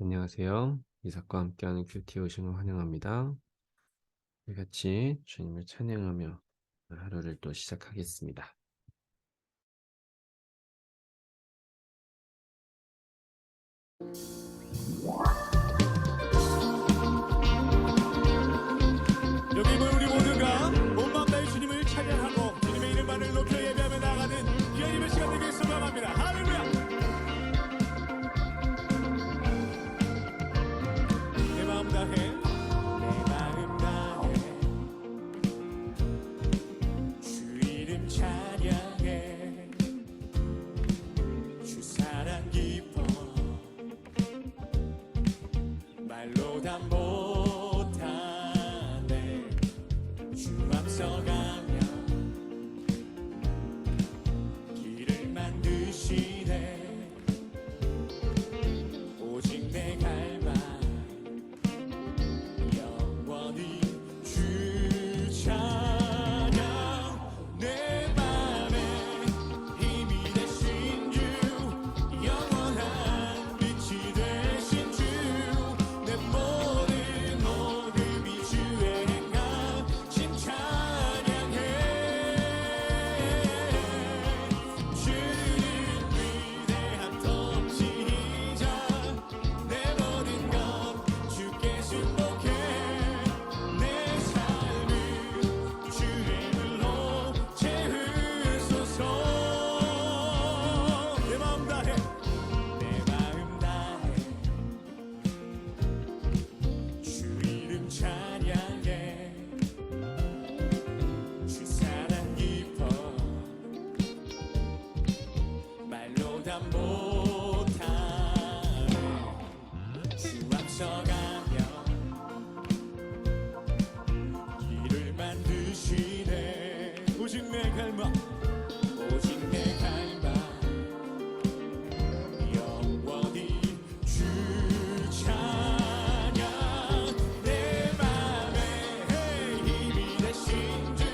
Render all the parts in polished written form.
안녕하세요. 이삭과 함께하는 큐티 오심을 환영합니다. 우리 같이 주님을 찬양하며 하루를 또 시작하겠습니다. 여기 모인 우리 모두가 온 마음 다해 주님을 찬양하고 주님의 이름만을 높여 예배하며 나아가는 귀한 예배 시간 되길 소망합니다. 할렐루야. 내 마음 다해 주 이름 찬양해 주 사랑 기뻐 말로 다 못하네 주 앞서가며 길을 만드시네 오직 내 갈망 영원히 주 찬양 내 맘에 힘이 되신 주 영원한 빛이 되신 주 내 모든 모습이 주의 행하심 찬양해 주는 위대한 통치자 내 모든 것 주께 순복해 내 삶을 주의 불로 채우소서 내 마음 다해 주 이름 찬양해 주 사랑 기뻐 말로 다 못하네 주 앞서가며 길을 만드시네 오직 내 갈망 오직 내 갈망 영원히 주 찬양 내 맘에 힘이 되신 주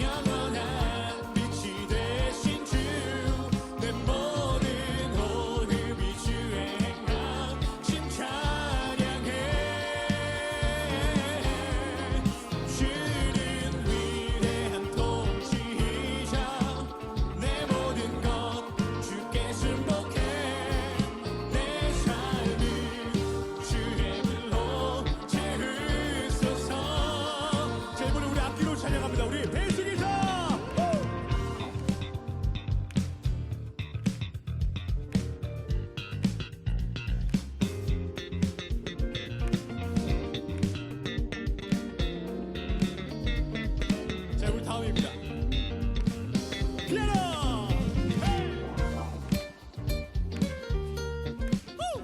영원한 빛이 되신 주 내 모든 호흡이 주의 행하심 찬양해 주는 위대한 통치자 내 모든 것 주께 순복해 내 삶을 주의 불로 채우소서 자 이번에 우리 악기로 찬양합니다. 우리 베이스 기타 자 우리 다음입니다. 피아노 헤이! 후!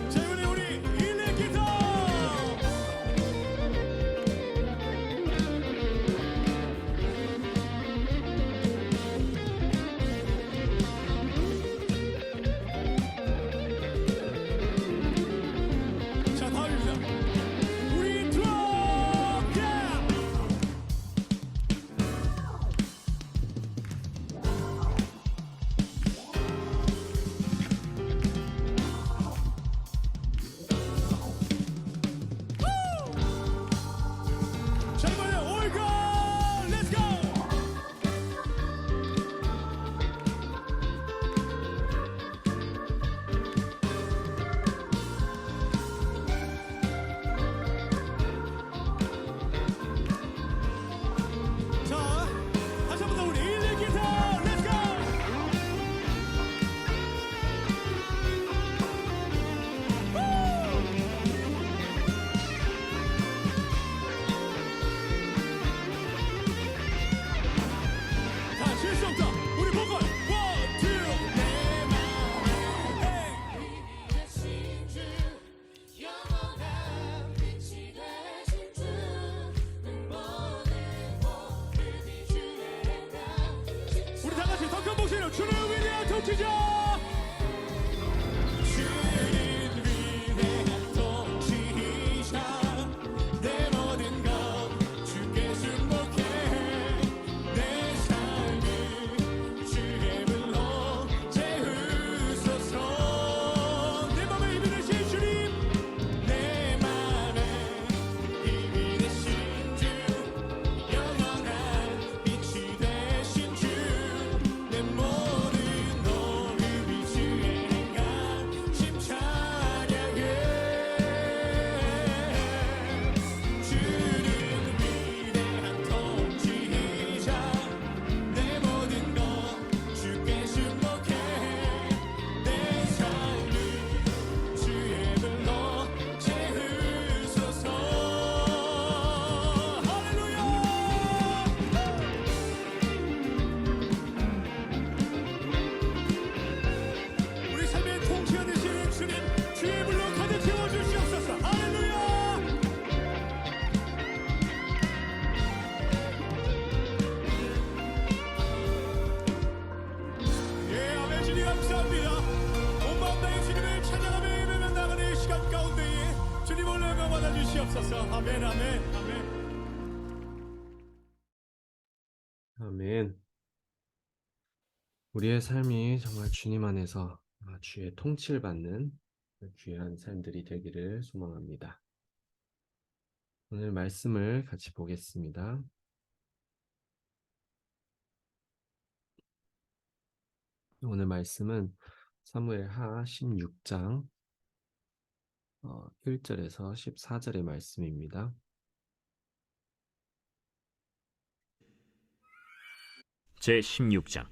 자 이번에 우리 일렉 기타 자 다음입니다. 우리 드럼 야! 자 이번에 올건 렛츠고 자 다시 한번 더 우리 일렉 기타 렛츠고 자 실수 없다 우리 보컬 원, 투 내 맘에 힘이 되신 주 영원한 빛이 되신 주내 모든 모습이 주의 행하심 우리 다같이 더 큰 목소리로 주를 위대한 통치자 주는 위대한 통치자 내 모든 주시옵소서. 아멘, 아멘, 아멘. 아멘. 우리의 삶이 정말 주님 안에서 주의 통치를 받는 귀한 삶들이 되기를 소망합니다. 오늘 말씀을 같이 보겠습니다. 오늘 말씀은 사무엘하 16장 1절에서 14절의 말씀입니다. 제16장.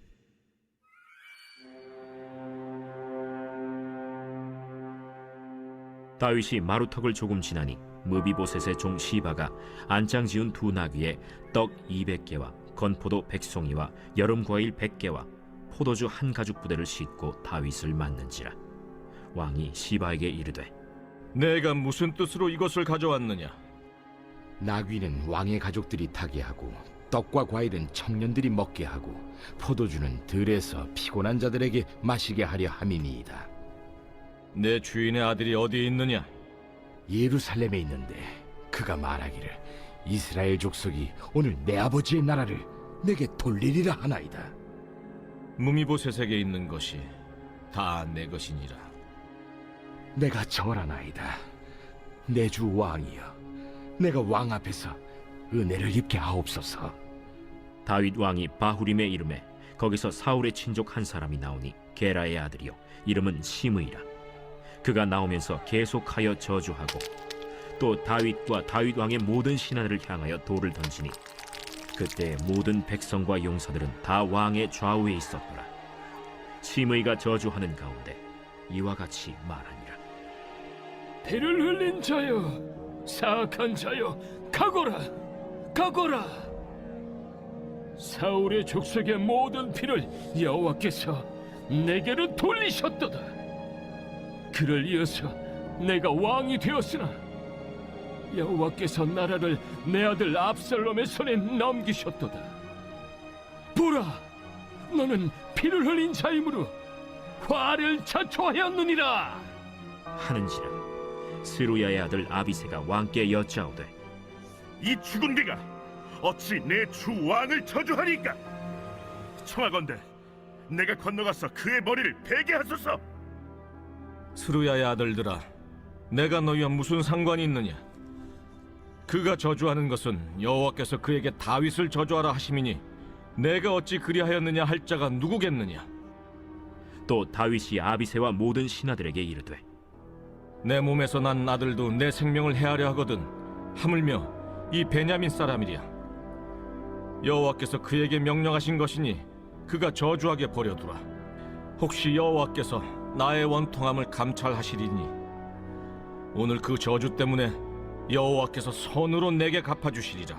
다윗이 마루턱을 조금 지나니 무비보셋의 종 시바가 안장 지은 두 나귀에 떡 200개와 건포도 100송이와 여름과일 100개와 포도주 한 가죽 부대를 싣고 다윗을 맞는지라. 왕이 시바에게 이르되, 내가 무슨 뜻으로 이것을 가져왔느냐? 나귀는 왕의 가족들이 타게 하고 떡과 과일은 청년들이 먹게 하고 포도주는 들에서 피곤한 자들에게 마시게 하려 함이니이다. 내 주인의 아들이 어디에 있느냐? 예루살렘에 있는데 그가 말하기를 이스라엘 족속이 오늘 내 아버지의 나라를 내게 돌리리라 하나이다. 무미보셋에게 있는 것이 다 내 것이니라. 내가 절하나이다. 내 주 왕이여, 내가 왕 앞에서 은혜를 입게 하옵소서. 다윗 왕이 바후림에 이름에 거기서 사울의 친족 한 사람이 나오니 게라의 아들이요 이름은 시므이라. 그가 나오면서 계속하여 저주하고 또 다윗과 다윗 왕의 모든 신하들을 향하여 돌을 던지니 그때 모든 백성과 용사들은 다 왕의 좌우에 있었더라. 시므이가 저주하는 가운데 이와 같이 말하니라. 피를 흘린 자여, 사악한 자여, 가거라, 가거라. 사울의 족속의 모든 피를 여호와께서 내게로 돌리셨도다. 그를 이어서 내가 왕이 되었으나 여호와께서 나라를 내 아들 압살롬의 손에 넘기셨도다. 보라, 너는 피를 흘린 자이므로 화를 자초하였느니라 하는지라. 스루야의 아들 아비새가 왕께 여짜오되, 이 죽은 개가 어찌 내 주 왕을 저주하리까? 청하건대 내가 건너가서 그의 머리를 베게 하소서. 스루야의 아들들아, 내가 너희와 무슨 상관이 있느냐? 그가 저주하는 것은 여호와께서 그에게 다윗을 저주하라 하심이니 내가 어찌 그리하였느냐 할 자가 누구겠느냐? 또 다윗이 아비새와 모든 신하들에게 이르되, 내 몸에서 난 아들도 내 생명을 해하려 하거든 하물며 이 베냐민 사람이랴. 여호와께서 그에게 명령하신 것이니 그가 저주하게 버려두라. 혹시 여호와께서 나의 원통함을 감찰하시리니 오늘 그 저주 때문에 여호와께서 손으로 내게 갚아주시리라.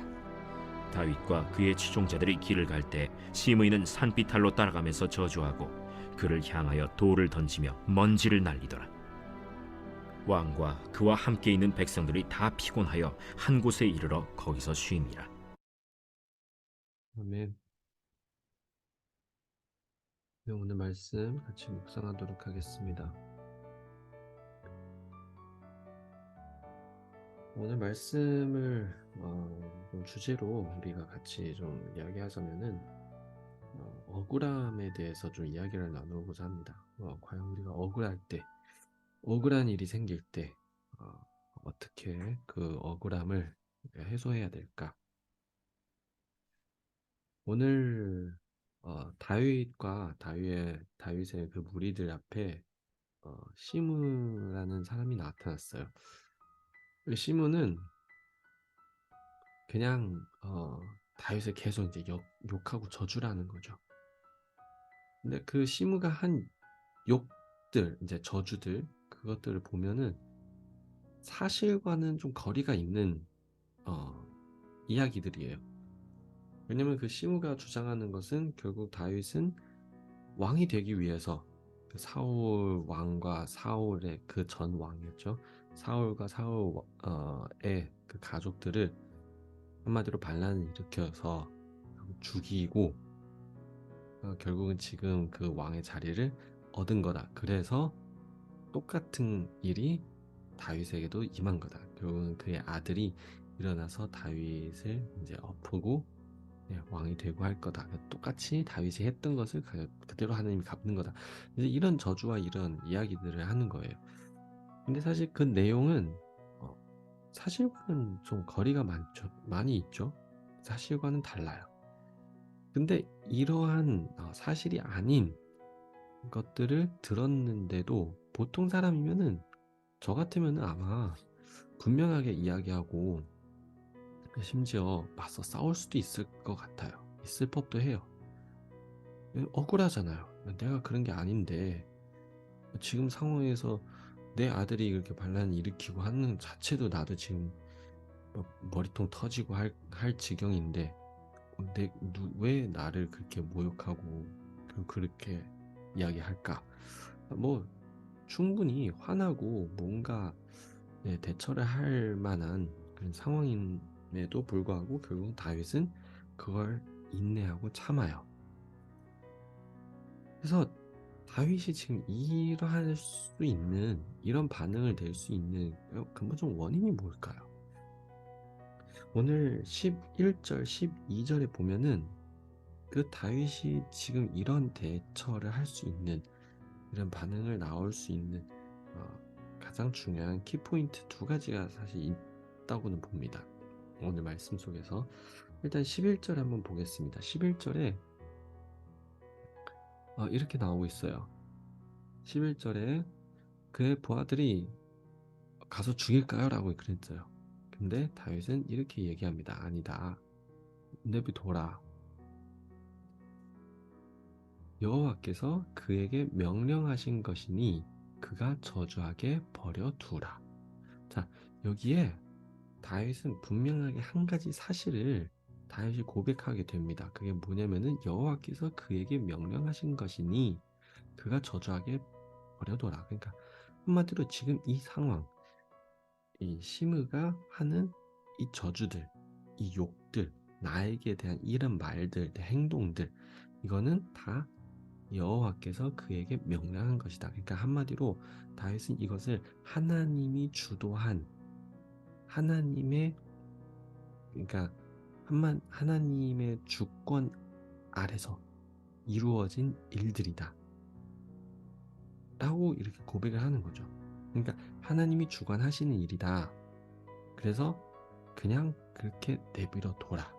다윗과 그의 추종자들이 길을 갈 때 시므이는 산비탈로 따라가면서 저주하고 그를 향하여 돌을 던지며 먼지를 날리더라. 왕과 그와 함께 있는 백성들이 다 피곤하여 한 곳에 이르러 거기서 쉼이라. 아멘. 네, 오늘 말씀 같이 묵상하도록 하겠습니다. 오늘 말씀을 좀 주제로 우리가 같이 좀 이야기하자면은 억울함에 대해서 좀 이야기를 나누고자 합니다. 과연 우리가 억울할 때, 억울한 일이 생길 때 어떻게 그 억울함을 해소해야 될까? 오늘 다윗과 다윗의 그 무리들 앞에 시므라는 사람이 나타났어요. 그 시므는 그냥 다윗을 계속 이제 욕하고 저주를 하는 거죠. 근데 그 시므가 한 욕들, 이제 저주들, 그것들을 보면은 사실과는 좀 거리가 있는 이야기들이에요. 왜냐면 그 시므가 주장하는 것은 결국 다윗은 왕이 되기 위해서 그 사울 왕과 사울의 그 전 왕이었죠. 사울과 사울의 그 가족들을 한마디로 반란을 일으켜서 죽이고 결국은 지금 그 왕의 자리를 얻은 거다. 그래서 똑같은 일이 다윗에게도 임한 거다. 결국은 그의 아들이 일어나서 다윗을 이제 엎고 왕이 되고 할 거다. 똑같이 다윗이 했던 것을 그대로 하나님이 갚는 거다. 이제 이런 저주와 이런 이야기들을 하는 거예요. 근데 사실 그 내용은 사실과는 좀 거리가 많이 있죠. 사실과는 달라요. 근데 이러한 사실이 아닌 것들을 들었는데도 보통 사람이면은 저 같으면은 아마 분명하게 이야기하고 심지어 맞서 싸울 수도 있을 것 같아요. 있을 법도 해요. 억울하잖아요. 내가 그런 게 아닌데 지금 상황에서 내 아들이 이렇게 반란을 일으키고 하는 자체도 나도 지금 머리통 터지고 할 지경인데 왜 나를 그렇게 모욕하고 그렇게 이야기할까? 뭐 충분히 화나고 뭔가 대처를 할 만한 그런 상황임에도 불구하고 결국 다윗은 그걸 인내하고 참아요. 그래서 다윗이 지금 이러할 수 있는 이런 반응을 낼 수 있는 근본적 원인이 뭘까요? 오늘 11절, 12절에 보면은 그 다윗이 지금 이런 대처를 할 수 있는 이런 반응을 나올 수 있는 가장 중요한 키포인트 두 가지가 사실 있다고는 봅니다. 오늘 말씀 속에서 일단 11절 한번 보겠습니다. 11절에 이렇게 나오고 있어요. 11절에 그의 부하들이 가서 죽일까요? 라고 그랬어요. 근데 다윗은 이렇게 얘기합니다. 아니다. 내비둬라. 여호와께서 그에게 명령하신 것이니 그가 저주하게 버려두라. 자, 여기에 다윗은 분명하게 한 가지 사실을 다윗이 고백하게 됩니다. 그게 뭐냐면은 여호와께서 그에게 명령하신 것이니 그가 저주하게 버려둬라. 그러니까 한마디로 지금 이 상황, 이 시므가 하는 이 저주들, 이 욕들, 나에게 대한 이런 말들, 행동들, 이거는 다 여호와께서 그에게 명령한 것이다. 그러니까 한마디로 다윗은 이것을 하나님이 주도한 하나님의 그러니까 하나님의 주권 아래서 이루어진 일들이다. 라고 이렇게 고백을 하는 거죠. 그러니까 하나님이 주관하시는 일이다. 그래서 그냥 그렇게 내버려 둬라.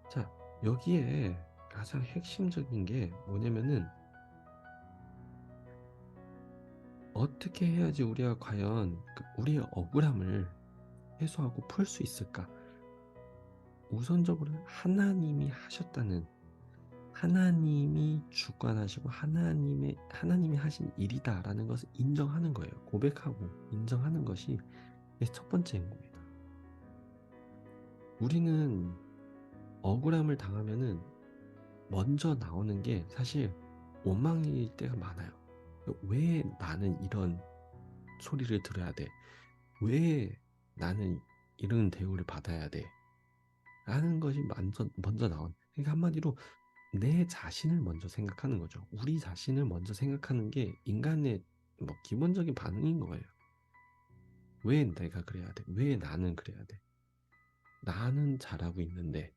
자, 여기에 가장 핵심적인 게 뭐냐면은 어떻게 해야지 우리가 과연 우리의 억울함을 해소하고 풀 수 있을까? 우선적으로 하나님이 하셨다는 하나님이 주관하시고 하나님이 하신 일이다라는 것을 인정하는 거예요. 고백하고 인정하는 것이 첫 번째인 겁니다. 우리는 억울함을 당하면은 먼저 나오는 게 사실 원망일 때가 많아요. 왜 나는 이런 소리를 들어야 돼? 왜 나는 이런 대우를 받아야 돼? 라는 것이 먼저 나온. 그러니까 한마디로 내 자신을 먼저 생각하는 거죠. 우리 자신을 먼저 생각하는 게 인간의 기본적인 반응인 거예요. 왜 내가 그래야 돼? 왜 나는 그래야 돼? 나는 잘하고 있는데,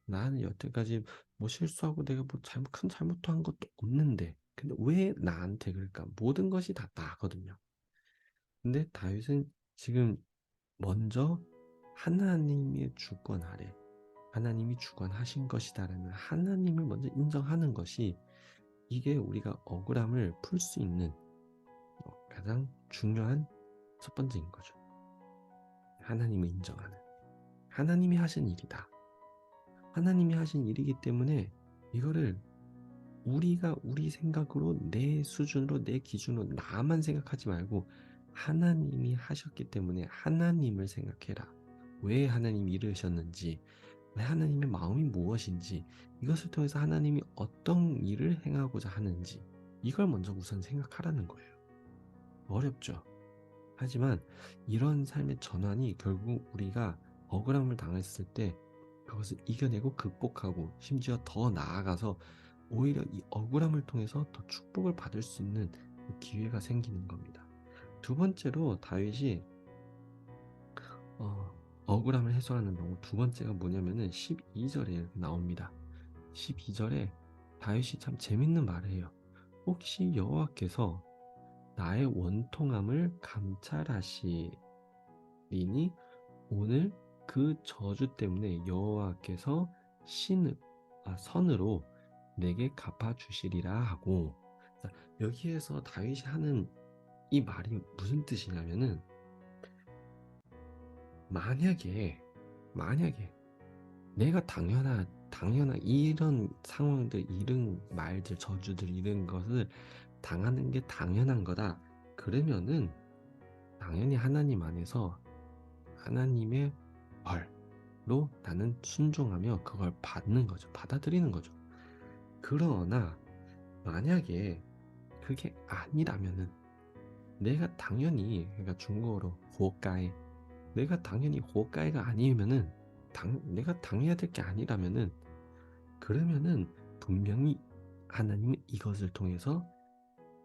나는 여태까지 실수하고 내가 큰 잘못도 한 것도 없는데, 근데 왜 나한테 그럴까? 모든 것이 다 나거든요. 근데 다윗은 지금 먼저 하나님의 주권 아래 하나님이 주관하신 것이다라는 하나님을 먼저 인정하는 것이 이게 우리가 억울함을 풀 수 있는 가장 중요한 첫 번째인 거죠. 하나님을 인정하는. 하나님이 하신 일이다. 하나님이 하신 일이기 때문에 이거를 우리가 우리 생각으로 내 수준으로 내 기준으로 나만 생각하지 말고 하나님이 하셨기 때문에 하나님을 생각해라. 왜 하나님이 이르셨는지 왜 하나님의 마음이 무엇인지 이것을 통해서 하나님이 어떤 일을 행하고자 하는지 이걸 먼저 우선 생각하라는 거예요. 어렵죠. 하지만 이런 삶의 전환이 결국 우리가 억울함을 당했을 때 그것을 이겨내고 극복하고 심지어 더 나아가서 오히려 이 억울함을 통해서 더 축복을 받을 수 있는 기회가 생기는 겁니다. 두 번째로 다윗이 억울함을 해소하는 방법 두 번째가 뭐냐면은 12절에 이렇게 나옵니다. 12절에 다윗이 참 재밌는 말을 해요. 혹시 여호와께서 나의 원통함을 감찰하시리니 오늘 그 저주 때문에 여호와께서 선으로 내게 갚아주시리라 하고. 자, 여기에서 다윗이 하는 이 말이 무슨 뜻이냐면은 만약에 내가 당연한 이런 상황들, 이런 말들, 저주들, 이런 것을 당하는 게 당연한 거다. 그러면은 당연히 하나님 안에서 하나님의 벌로 나는 순종하며 그걸 받는 거죠. 받아들이는 거죠. 그러나 만약에 그게 아니라면은 내가 당연히, 그러니까 중국어로 호가이, 내가 당연히 호가이가 아니면은 내가 당해야 될 게 아니라면은 그러면은 분명히 하나님은 이것을 통해서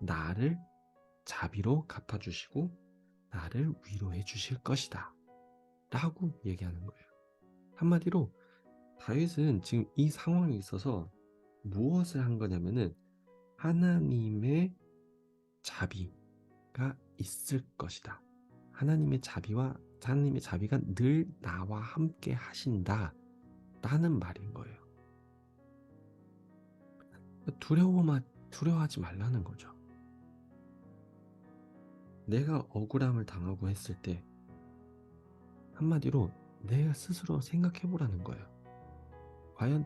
나를 자비로 갚아주시고 나를 위로해 주실 것이다 라고 얘기하는 거예요. 한마디로 다윗은 지금 이 상황에 있어서 무엇을 한 거냐면은 하나님의 자비가 있을 것이다. 하나님의 자비가 늘 나와 함께 하신다 라는 말인 거예요. 두려워하지 말라는 거죠. 내가 억울함을 당하고 했을 때 한마디로 내가 스스로 생각해 보라는 거예요. 과연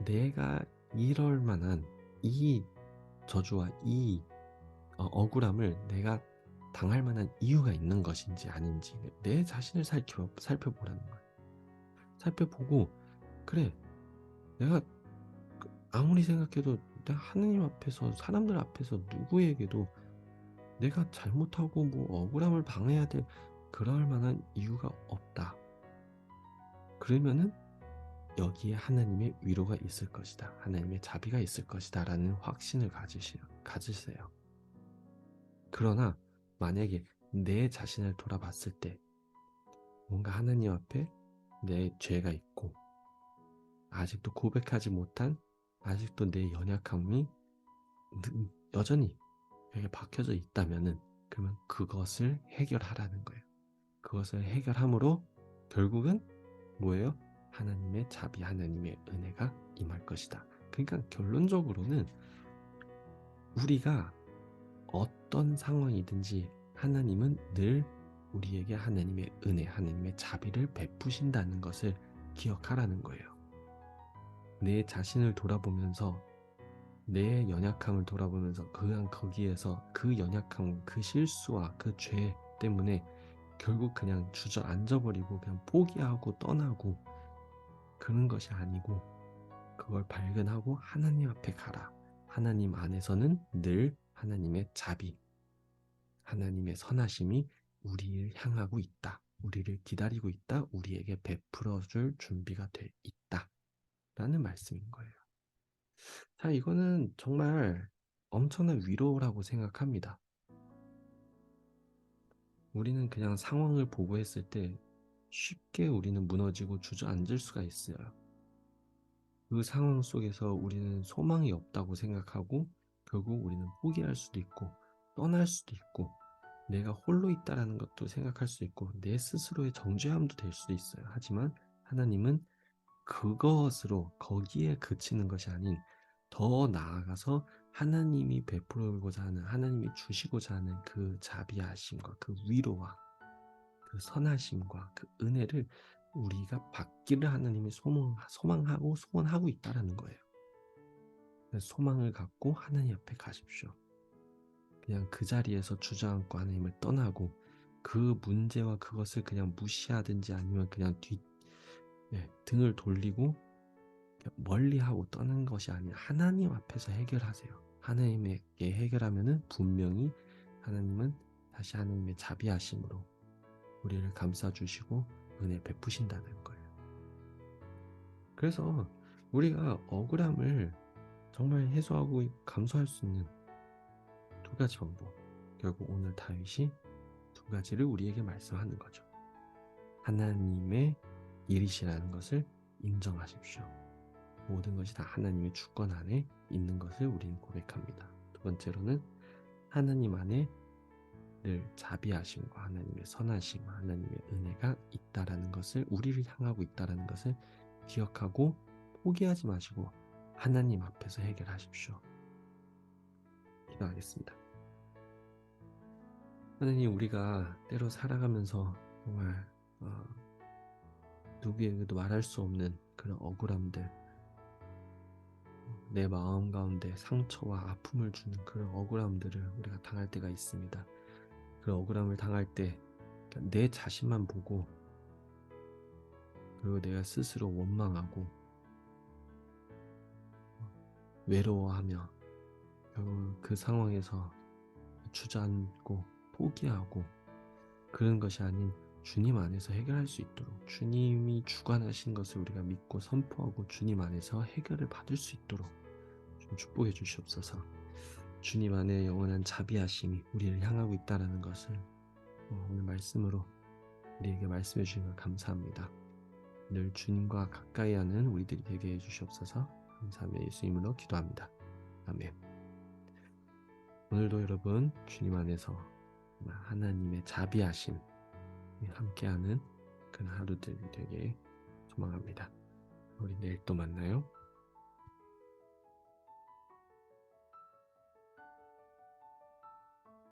내가 이럴 만한 이 저주와 이 억울함을 내가 당할 만한 이유가 있는 것인지 아닌지 내 자신을 살펴보라는 거예요. 살펴보고 그래, 내가 아무리 생각해도 내가 하느님 앞에서, 사람들 앞에서 누구에게도 내가 잘못하고 뭐 억울함을 방해해야 될 그럴 만한 이유가 없다. 그러면은 여기에 하나님의 위로가 있을 것이다. 하나님의 자비가 있을 것이다 라는 확신을 가지세요. 그러나 만약에 내 자신을 돌아봤을 때 뭔가 하나님 앞에 내 죄가 있고 아직도 고백하지 못한, 아직도 내 연약함이 여전히 여기에 박혀져 있다면은 그러면 그것을 해결하라는 거예요. 그것을 해결함으로 결국은 뭐예요? 하나님의 자비, 하나님의 은혜가 임할 것이다. 그러니까 결론적으로는 우리가 어떤 상황이든지 하나님은 늘 우리에게 하나님의 은혜, 하나님의 자비를 베푸신다는 것을 기억하라는 거예요. 내 자신을 돌아보면서, 내 연약함을 돌아보면서 그냥 거기에서 그 연약함, 그 실수와 그 죄 때문에 결국 그냥 주저앉아버리고 그냥 포기하고 떠나고 그런 것이 아니고 그걸 발견하고 하나님 앞에 가라. 하나님 안에서는 늘 하나님의 자비, 하나님의 선하심이 우리를 향하고 있다. 우리를 기다리고 있다. 우리에게 베풀어줄 준비가 돼 있다. 라는 말씀인 거예요. 자, 이거는 정말 엄청난 위로라고 생각합니다. 우리는 그냥 상황을 보고 했을 때 쉽게 우리는 무너지고 주저앉을 수가 있어요. 그 상황 속에서 우리는 소망이 없다고 생각하고 결국 우리는 포기할 수도 있고 떠날 수도 있고 내가 홀로 있다라는 것도 생각할 수 있고 내 스스로의 정죄함도 될 수도 있어요. 하지만 하나님은 그것으로 거기에 그치는 것이 아닌 더 나아가서 하나님이 베풀고자 하는, 하나님이 주시고자 하는 그 자비하심과 그 위로와 그 선하심과 그 은혜를 우리가 받기를 하나님이 소망하고 소원하고 있다라는 거예요. 소망을 갖고 하나님 앞에 가십시오. 그냥 그 자리에서 주저앉고 하나님을 떠나고 그 문제와 그것을 그냥 무시하든지 아니면 그냥 등을 돌리고 멀리하고 떠나는 것이 아니라 하나님 앞에서 해결하세요. 하나님에게 해결하면은 분명히 하나님은 다시 하나님의 자비하심으로 우리를 감싸주시고 은혜 베푸신다는 거예요. 그래서 우리가 억울함을 정말 해소하고 감수할 수 있는 두 가지 방법. 결국 오늘 다윗이 가지를 우리에게 말씀하는 거죠. 하나님의 일이시라는 것을 인정하십시오. 모든 것이 다 하나님의 주권 안에 있는 것을 우리는 고백합니다. 두 번째로는 하나님 안에 늘 자비하심과 하나님의 선하심, 하나님의 은혜가 있다라는 것을, 우리를 향하고 있다라는 것을 기억하고 포기하지 마시고 하나님 앞에서 해결하십시오. 기도하겠습니다. 하나님, 우리가 때로 살아가면서 정말 누구에게도 말할 수 없는 그런 억울함들, 내 마음 가운데 상처와 아픔을 주는 그런 억울함들을 우리가 당할 때가 있습니다. 그 억울함을 당할 때 내 자신만 보고, 그리고 내가 스스로 원망하고 외로워하며 결국 그 상황에서 주저앉고 포기하고, 그런 것이 아닌 주님 안에서 해결할 수 있도록, 주님이 주관하신 것을 우리가 믿고 선포하고 주님 안에서 해결을 받을 수 있도록 좀 축복해 주시옵소서. 주님 안에 영원한 자비하심이 우리를 향하고 있다는 것을 오늘 말씀으로 우리에게 말씀해 주신 걸 감사합니다. 늘 주님과 가까이 하는 우리들이 되게 해주시옵소서. 감사하며 예수님으로 기도합니다. 아멘. 오늘도 여러분 주님 안에서 하나님의 자비하심 함께하는 그런 하루들이 되게 소망합니다. 우리 내일 또 만나요.